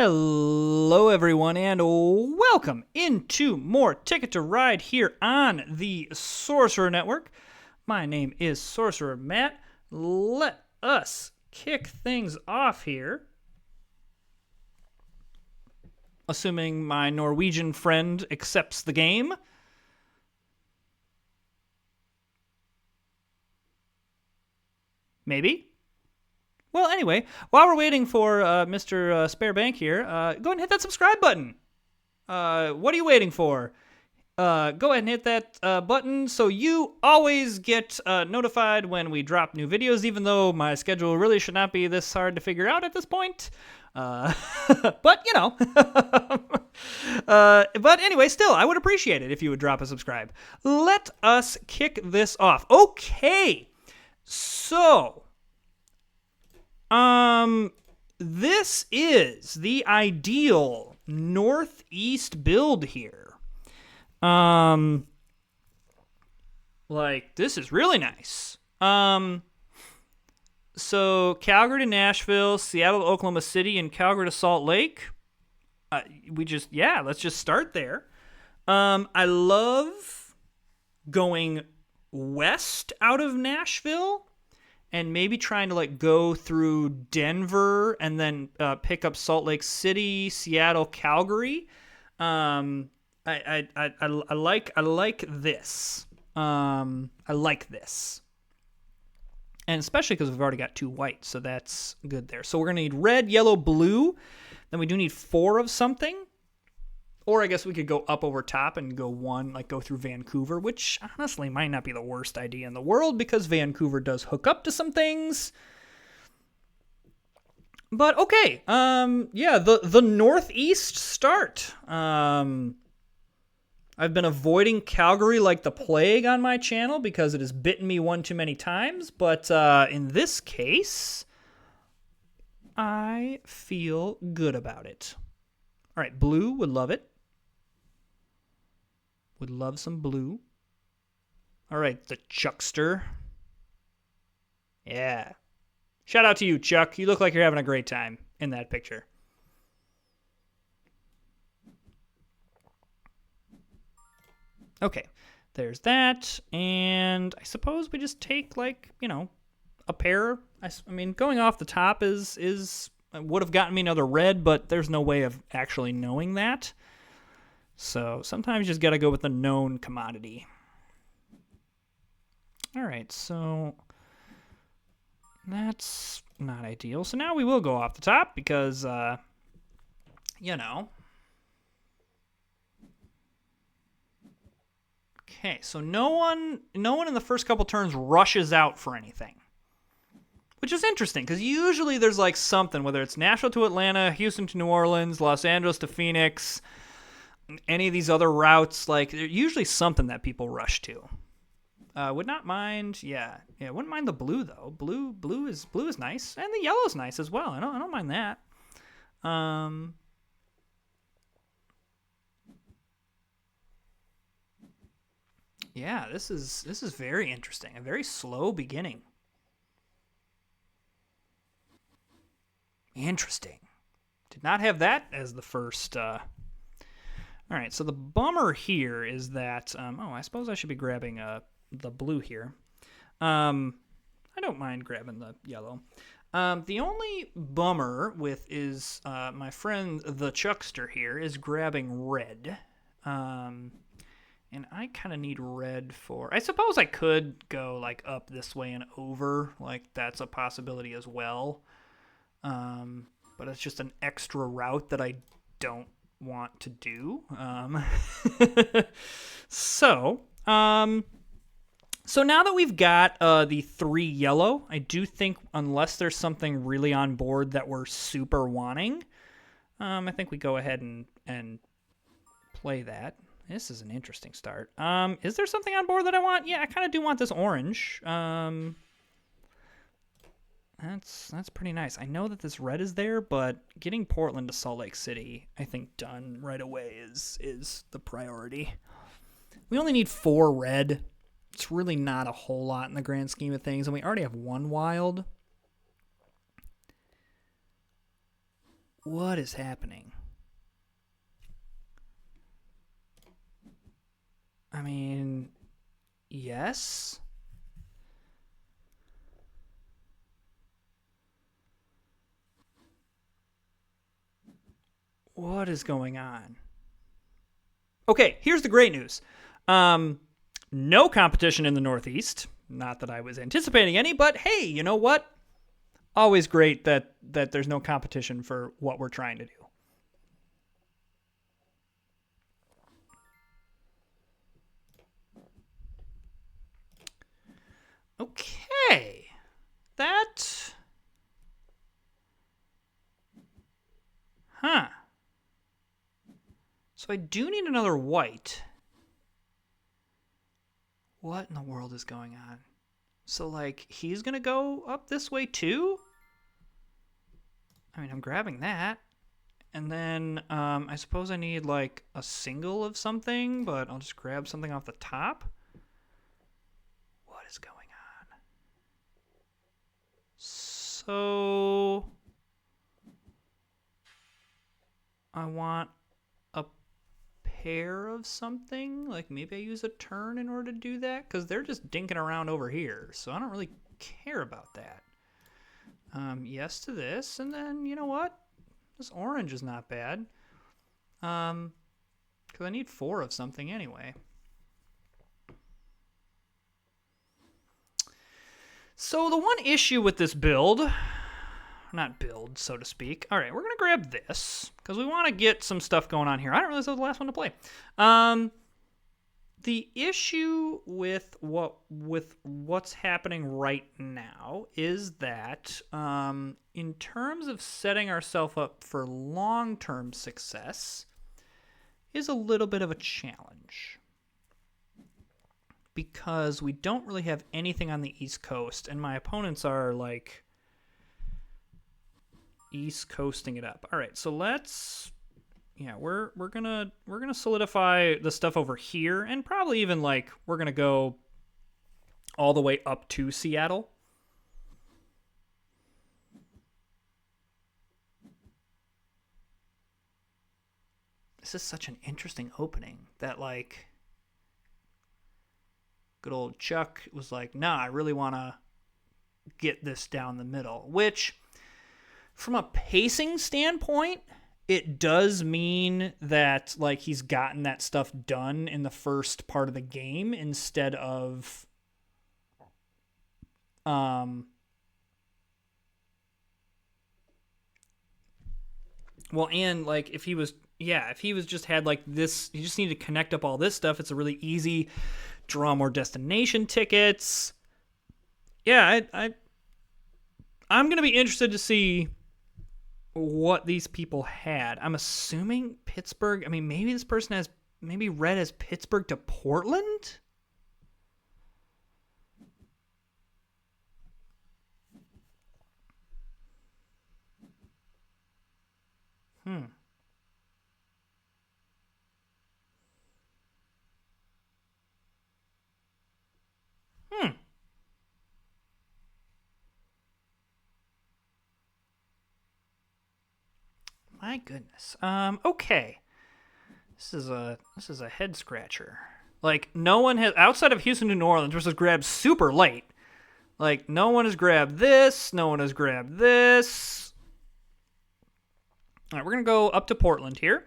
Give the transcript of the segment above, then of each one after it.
Hello, everyone, and welcome into more Ticket to Ride here on the Sorcerer Network. My name is Sorcerer Matt. Let us kick things off here. Assuming my Norwegian friend accepts the game. Maybe. Well, anyway, while we're waiting for Mr. Sparebank here, go ahead and hit that subscribe button. What are you waiting for? Go ahead and hit that button so you always get notified when we drop new videos, even though my schedule really should not be this hard to figure out at this point. But, you know. But anyway, still, I would appreciate it if you would drop a subscribe. Let us kick this off. Okay. So, this is the ideal northeast build here. Like, this is really nice. So Calgary to Nashville, Seattle to Oklahoma City, and Calgary to Salt Lake. Let's just start there. I love going west out of Nashville and maybe trying to like go through Denver and then pick up Salt Lake City, Seattle, Calgary. I like this. I like this. And especially because we've already got 2 white, so that's good there. So we're going to need red, yellow, blue. Then we do need 4 of something. Or I guess we could go up over top and go 1, like go through Vancouver, which honestly might not be the worst idea in the world because Vancouver does hook up to some things. But okay, the northeast start. I've been avoiding Calgary like the plague on my channel because it has bitten me one too many times. But in this case, I feel good about it. All right, blue, would love it. Would love some blue. All right, the Chuckster. Yeah. Shout out to you, Chuck. You look like you're having a great time in that picture. Okay, there's that. And I suppose we just take, like, you know, a pair. I mean, going off the top would have gotten me another red, but there's no way of actually knowing that. So sometimes you just got to go with the known commodity. All right, so that's not ideal. So now we will go off the top because, you know. Okay, so no one in the first couple turns rushes out for anything. Which is interesting, because usually there's like something, whether it's Nashville to Atlanta, Houston to New Orleans, Los Angeles to Phoenix, any of these other routes, like there's usually something that people rush to. Would not mind, wouldn't mind the blue though. Blue is nice, and the yellow's nice as well. I don't mind that. Yeah, this is very interesting. A very slow beginning. Interesting. Did not have that as the first. All right, so the bummer here is that. I suppose I should be grabbing the blue here. I don't mind grabbing the yellow. The only bummer is my friend the Chuckster here is grabbing red. And I kind of need red for. I suppose I could go like up this way and over. Like that's a possibility as well. But it's just an extra route that I don't want to do. So now that we've got the 3 yellow, I do think unless there's something really on board that we're super wanting, I think we go ahead and play that. This is an interesting start. Is there something on board that I want? Yeah, I kind of do want this orange. That's pretty nice. I know that this red is there, but getting Portland to Salt Lake City, I think done right away is the priority. We only need 4 red. It's really not a whole lot in the grand scheme of things, and we already have 1 wild. What is happening? I mean, yes. What is going on? Okay, here's the great news. No competition in the Northeast. Not that I was anticipating any, but hey, you know what? Always great that there's no competition for what we're trying to do. Okay. That... Huh. So I do need another white. What in the world is going on? So, like, he's going to go up this way too? I mean, I'm grabbing that. And then I suppose I need, like, a single of something, but I'll just grab something off the top. What is going on? So... I want a pair of something. Like, maybe I use a turn in order to do that, because they're just dinking around over here, so I don't really care about that. Yes to this, and then, you know what? This orange is not bad. Because I need 4 of something anyway. So the one issue with this build... Not build, so to speak. All right, we're going to grab this because we want to get some stuff going on here. I didn't realize that was the last one to play. The issue with what's happening right now is that in terms of setting ourselves up for long-term success is a little bit of a challenge because we don't really have anything on the East Coast, and my opponents are like East Coasting it up. All right, so let's... Yeah, we're gonna solidify the stuff over here, and probably even like we're gonna go all the way up to Seattle. This is such an interesting opening that like good old Chuck was like, nah, I really want to get this down the middle, which from a pacing standpoint, it does mean that like he's gotten that stuff done in the first part of the game instead of well, and like if he was just had like this, you just need to connect up all this stuff, it's a really easy draw more destination tickets. Yeah, I'm going to be interested to see what these people had. I'm assuming Pittsburgh. I mean, maybe this person has maybe read as Pittsburgh to Portland. My goodness. Okay. This is a head scratcher. Like no one has outside of Houston to New Orleans, which was grabbed super late. Like no one has grabbed this. No one has grabbed this. All right, we're gonna go up to Portland here.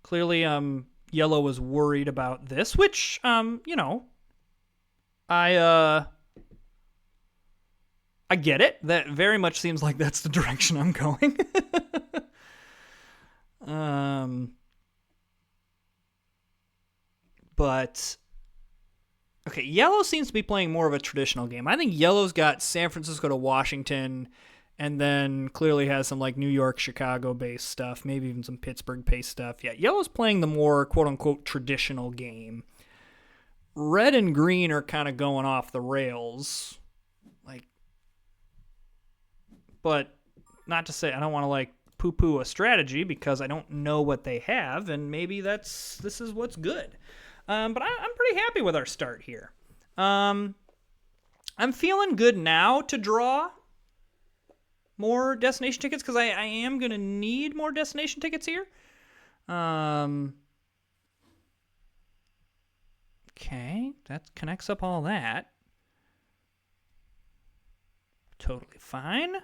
Clearly, Yellow was worried about this, which you know, I get it. That very much seems like that's the direction I'm going. But okay, Yellow seems to be playing more of a traditional game. I think Yellow's got San Francisco to Washington, and then clearly has some like New York, Chicago-based stuff, maybe even some Pittsburgh-based stuff. Yeah, Yellow's playing the more quote-unquote traditional game. Red and green are kind of going off the rails, like, but not to say I don't want to like poo-poo a strategy because I don't know what they have, and maybe this is what's good. But I'm pretty happy with our start here. I'm feeling good now to draw. more destination tickets because I am going to need more destination tickets here. Okay, that connects up all that. Totally fine.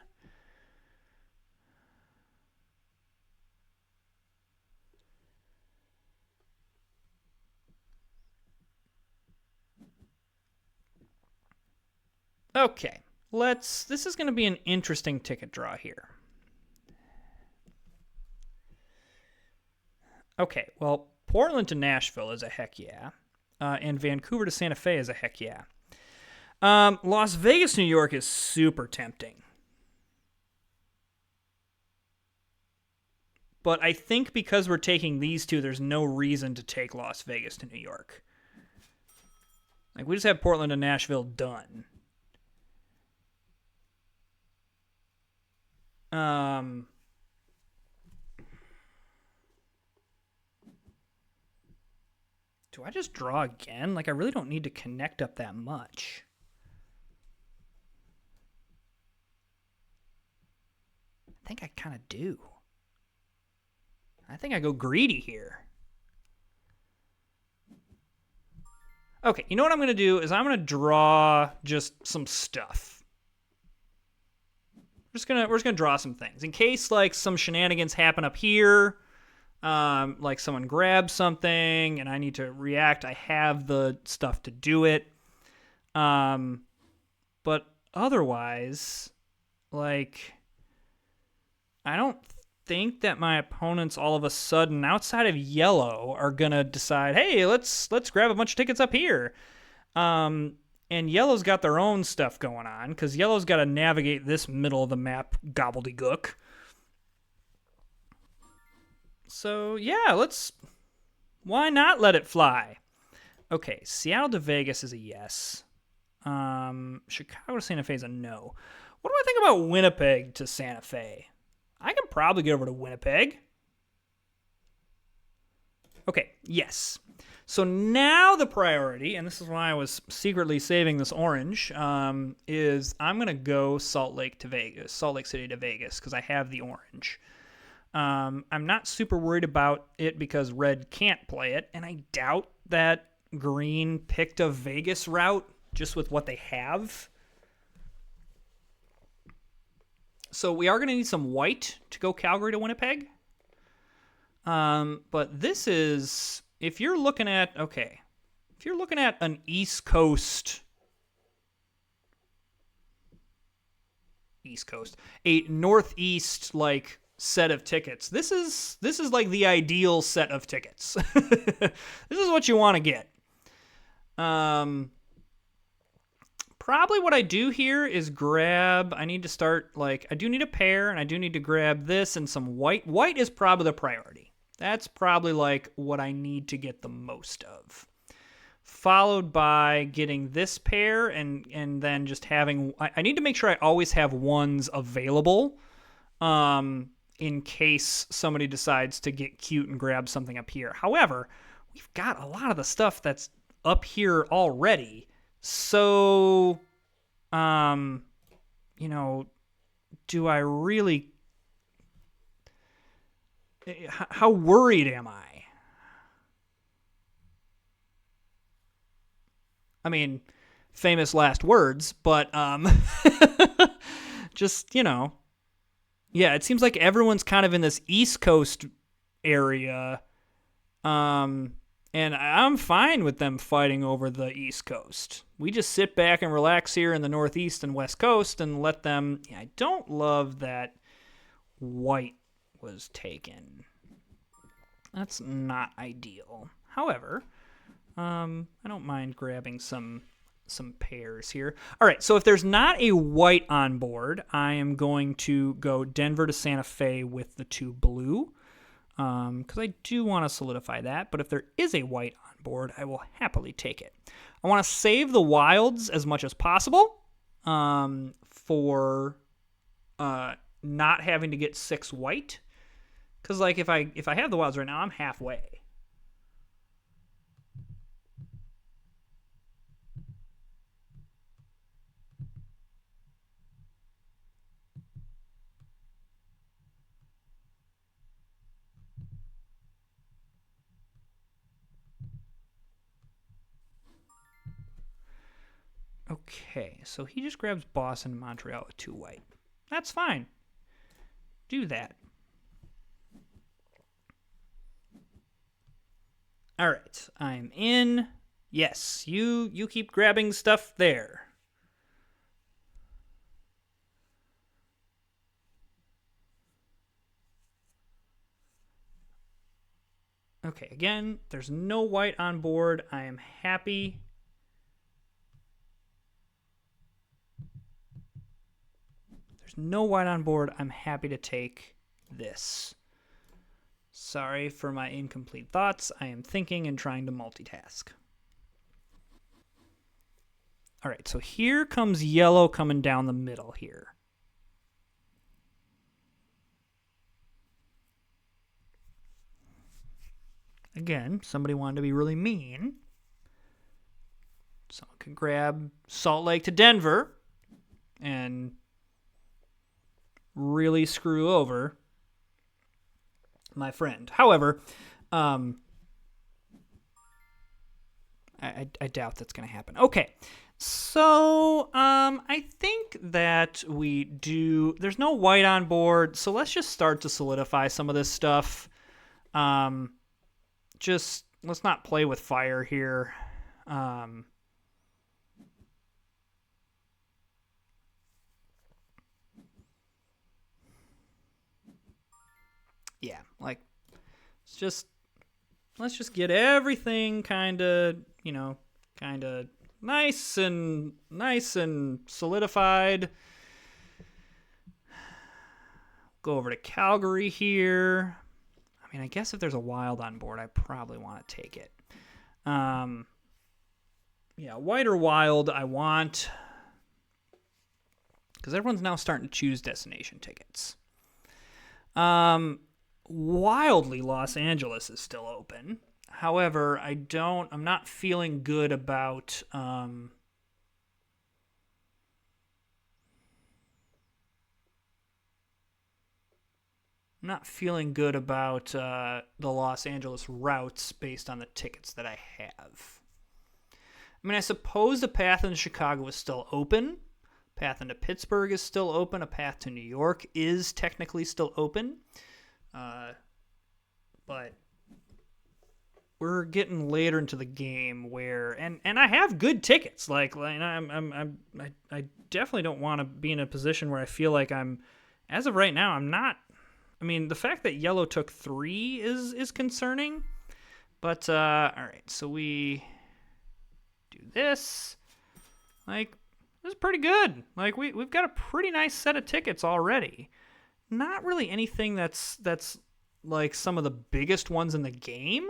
Okay, this is going to be an interesting ticket draw here. Okay, well, Portland to Nashville is a heck yeah. And Vancouver to Santa Fe is a heck yeah. Las Vegas, New York is super tempting. But I think because we're taking these two, there's no reason to take Las Vegas to New York. Like, we just have Portland and Nashville done. Do I just draw again? Like, I really don't need to connect up that much. I think I kind of do. I think I go greedy here. Okay, you know what I'm going to do is I'm going to draw just some stuff. We're just gonna draw some things in case like some shenanigans happen up here, like someone grabs something and I need to react. I have the stuff to do it. But otherwise, like, I don't think that my opponents all of a sudden, outside of yellow, are gonna decide, hey, let's grab a bunch of tickets up here. And yellow's got their own stuff going on, because yellow's got to navigate this middle of the map gobbledygook. So, yeah, why not let it fly? Okay, Seattle to Vegas is a yes. Chicago to Santa Fe is a no. What do I think about Winnipeg to Santa Fe? I can probably get over to Winnipeg. Okay, yes. So now the priority, and this is why I was secretly saving this orange, is I'm going to go Salt Lake City to Vegas, because I have the orange. I'm not super worried about it because red can't play it, and I doubt that green picked a Vegas route just with what they have. So we are going to need some white to go Calgary to Winnipeg. But this is, if you're looking at an East Coast, a Northeast like set of tickets, this is like the ideal set of tickets. This is what you want to get. Probably what I do here is grab, I need to start, like, I do need a pair, and I do need to grab this and some white. White is probably the priority. That's probably, like, what I need to get the most of. Followed by getting this pair, and then just having, I need to make sure I always have ones available, in case somebody decides to get cute and grab something up here. However, we've got a lot of the stuff that's up here already. So, do I really... How worried am I? I mean, famous last words, but, just, yeah, it seems like everyone's kind of in this East Coast area, and I'm fine with them fighting over the East Coast. We just sit back and relax here in the Northeast and West Coast and let them... Yeah, I don't love that white was taken. That's not ideal. However, I don't mind grabbing some pairs here. All right, so if there's not a white on board, I am going to go Denver to Santa Fe with the 2 blue, because I do want to solidify that. But if there is a white on board, I will happily take it. I want to save the wilds as much as possible, for not having to get 6 white. Because, like, if I have the wilds right now, I'm halfway. Okay, so he just grabs Boston and Montreal with 2 white. That's fine. Do that. All right, I'm in. Yes, you keep grabbing stuff there. Okay, again, there's no white on board. I am happy. There's no white on board. I'm happy to take this. Sorry for my incomplete thoughts. I am thinking and trying to multitask. All right, so here comes yellow coming down the middle here. Again, somebody wanted to be really mean. Someone could grab Salt Lake to Denver and really screw over my friend. However, I doubt that's going to happen. Okay, so I think that we do. There's no white on board, so let's just start to solidify some of this stuff. Just let's not play with fire here. Yeah, like let's just get everything kind of nice and solidified. Go over to Calgary here. I mean, I guess if there's a wild on board, I probably want to take it. Yeah, white or wild I want, because everyone's now starting to choose destination tickets. Wildly, Los Angeles is still open. However, I'm not feeling good about the Los Angeles routes based on the tickets that I have. I mean, I suppose the path into Chicago is still open. Path into Pittsburgh is still open. A path to New York is technically still open. But we're getting later into the game where, and I have good tickets. Like I definitely don't want to be in a position where I feel like as of right now, I'm not. I mean, the fact that yellow took 3 is concerning. But all right, so we do this. Like, this is pretty good. Like we've got a pretty nice set of tickets already. Not really anything that's like some of the biggest ones in the game,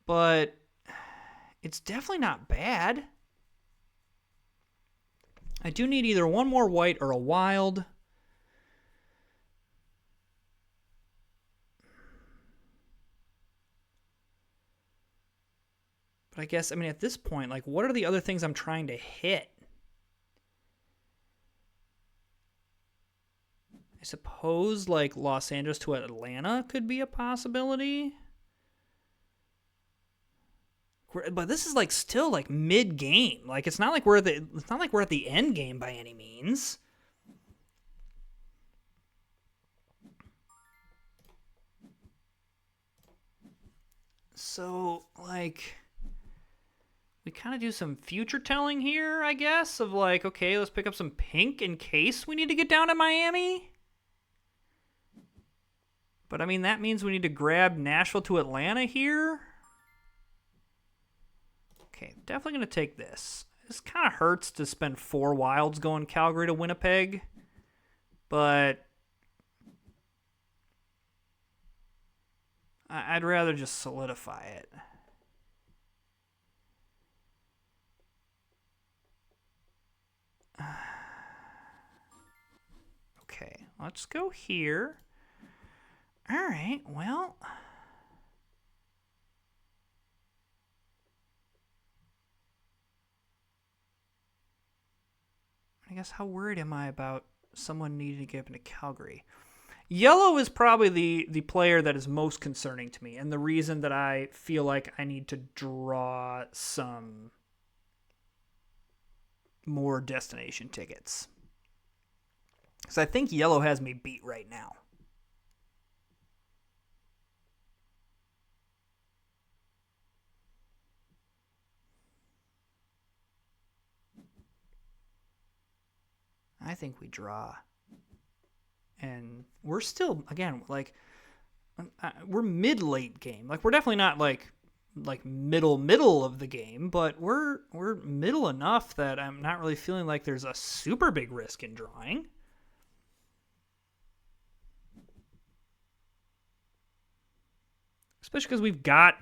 but it's definitely not bad. I do need either one more white or a wild. But I guess, I mean, at this point, like, what are the other things I'm trying to hit? I suppose, like, Los Angeles to Atlanta could be a possibility. But this is, like, still, like, mid-game. Like, it's not like we're at the end game by any means. So, like, we kind of do some future telling here, I guess, of like, okay, let's pick up some pink in case we need to get down to Miami. But, I mean, that means we need to grab Nashville to Atlanta here. Okay, definitely going to take this. This kind of hurts to spend 4 wilds going Calgary to Winnipeg. But I'd rather just solidify it. Okay, let's go here. All right, well, I guess how worried am I about someone needing to get into Calgary? Yellow is probably the player that is most concerning to me, and the reason that I feel like I need to draw some more destination tickets. Because I think yellow has me beat right now. I think we draw. And we're still, again, like, we're mid-late game. Like, we're definitely not, like middle of the game, but we're middle enough that I'm not really feeling like there's a super big risk in drawing. Especially because we've got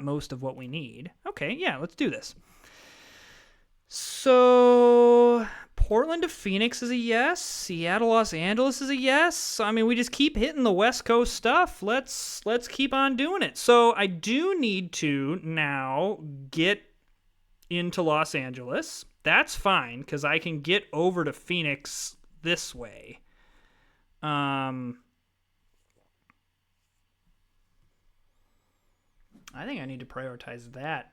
most of what we need. Okay, yeah, let's do this. So Portland to Phoenix is a yes. Seattle, Los Angeles is a yes. So, I mean, we just keep hitting the West Coast stuff. Let's keep on doing it. So I do need to now get into Los Angeles. That's fine because I can get over to Phoenix this way. I think I need to prioritize that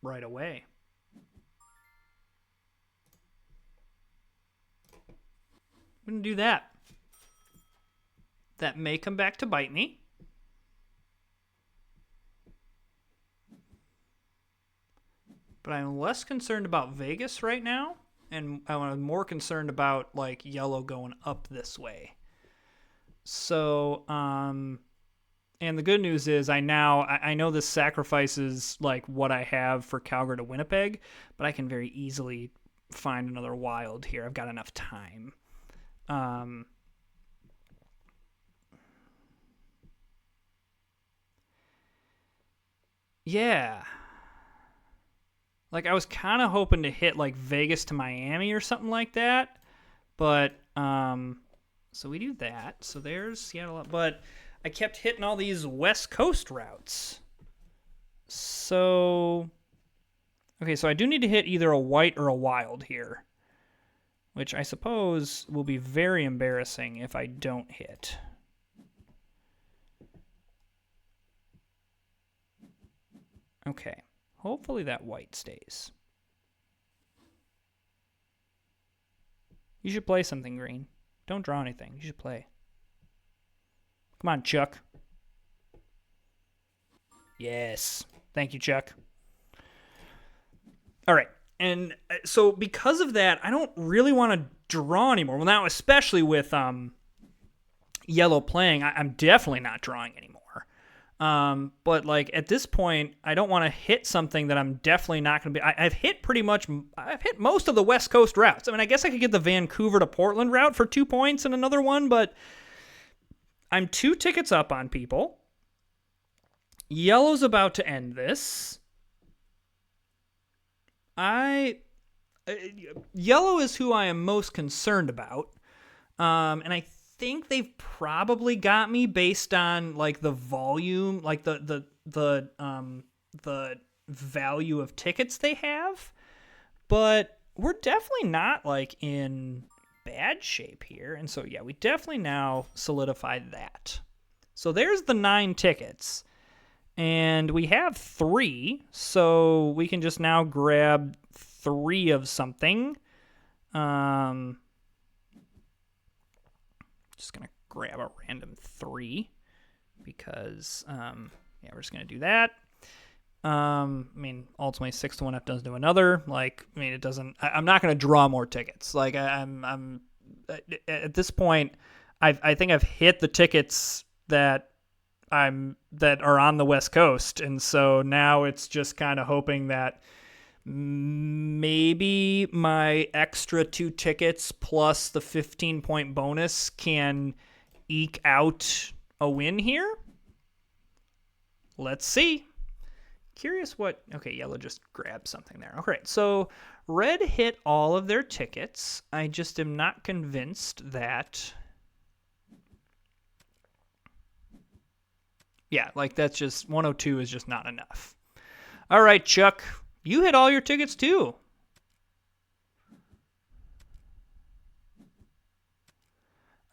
right away. I'm going to do that. That may come back to bite me. But I'm less concerned about Vegas right now, and I'm more concerned about, like, yellow going up this way. So, and the good news is I know this sacrifices, like, what I have for Calgary to Winnipeg, but I can very easily find another wild here. I've got enough time. Yeah. Like, I was kind of hoping to hit, like, Vegas to Miami or something like that. But, so we do that. So there's Seattle. But I kept hitting all these West Coast routes. So, okay, so I do need to hit either a white or a wild here, which I suppose will be very embarrassing if I don't hit. Okay, hopefully that white stays. You should play something, green. Don't draw anything. You should play. Come on, Chuck. Yes. Thank you, Chuck. All right. And so because of that, I don't really want to draw anymore. Well, now, especially with yellow playing, I'm definitely not drawing anymore. But, like, at this point, I don't want to hit something that I'm definitely not going to be. I've hit most of the West Coast routes. I mean, I guess I could get the Vancouver to Portland route for 2 points and another one, but I'm 2 tickets up on people. Yellow's about to end this. Yellow is who I am most concerned about. And I think they've probably got me based on, like, the volume, like the value of tickets they have. But we're definitely not, like, in bad shape here. And so, yeah, we definitely now solidified that. So there's the 9 tickets. And we have 3, so we can just now grab 3 of something. Just going to grab a random 3 because, yeah, we're just going to do that. I mean, ultimately 6 to 1 F doesn't do another. Like, I mean, it doesn't, I'm not going to draw more tickets. Like, I'm at this point, I think I've hit the tickets that are on the West Coast, and so now it's just kind of hoping that maybe my extra 2 tickets plus the 15-point bonus can eke out a win here. Let's see. Curious what... Okay, yellow just grabbed something there. Okay, so red hit all of their tickets. I just am not convinced that... Yeah, like, that's just... 102 is just not enough. All right, Chuck. You hit all your tickets, too.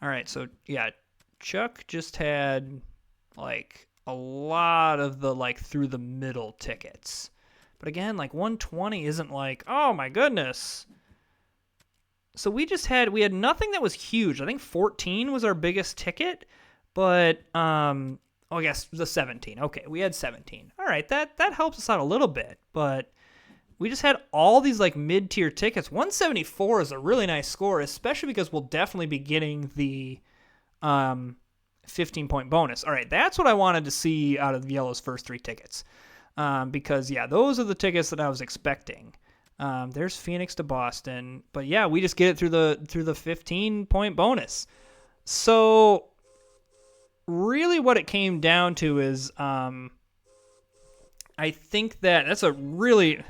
All right, so, yeah, Chuck just had, like, a lot of the, like, through the middle tickets. But again, like 120 isn't like, oh my goodness. So we had nothing that was huge. I think 14 was our biggest ticket, but I guess the 17. Okay, we had 17. All right, that helps us out a little bit, but we just had all these like mid-tier tickets. 174 is a really nice score, especially because we'll definitely be getting the 15-point bonus. All right, that's what I wanted to see out of Yellow's first 3 tickets. Because, yeah, those are the tickets that I was expecting. There's Phoenix to Boston. But, yeah, we just get it through the 15-point bonus. So, really what it came down to is I think that's a really...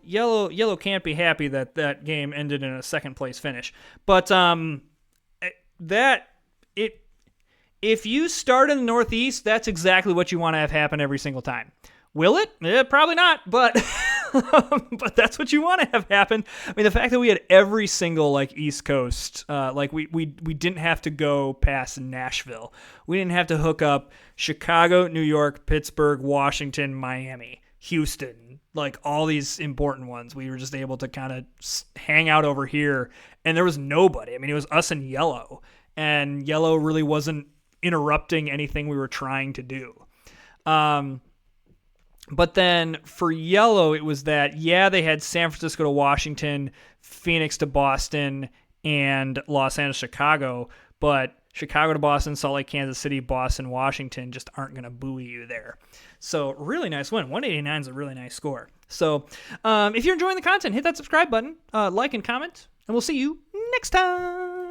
Yellow can't be happy that game ended in a second-place finish. But if you start in the Northeast, that's exactly what you want to have happen every single time. Will it? Probably not, but but that's what you want to have happen. I mean, the fact that we had every single like East Coast, like we didn't have to go past Nashville. We didn't have to hook up Chicago, New York, Pittsburgh, Washington, Miami, Houston, like all these important ones. We were just able to kind of hang out over here, and there was nobody. I mean, it was us and Yellow, and Yellow really wasn't interrupting anything we were trying to do. But then for Yellow, it was that, yeah, they had San Francisco to Washington, Phoenix to Boston, and Los Angeles, Chicago. But Chicago to Boston, Salt Lake, Kansas City, Boston, Washington just aren't going to buoy you there. So really nice win. 189 is a really nice score. So if you're enjoying the content, hit that subscribe button, like and comment, and we'll see you next time.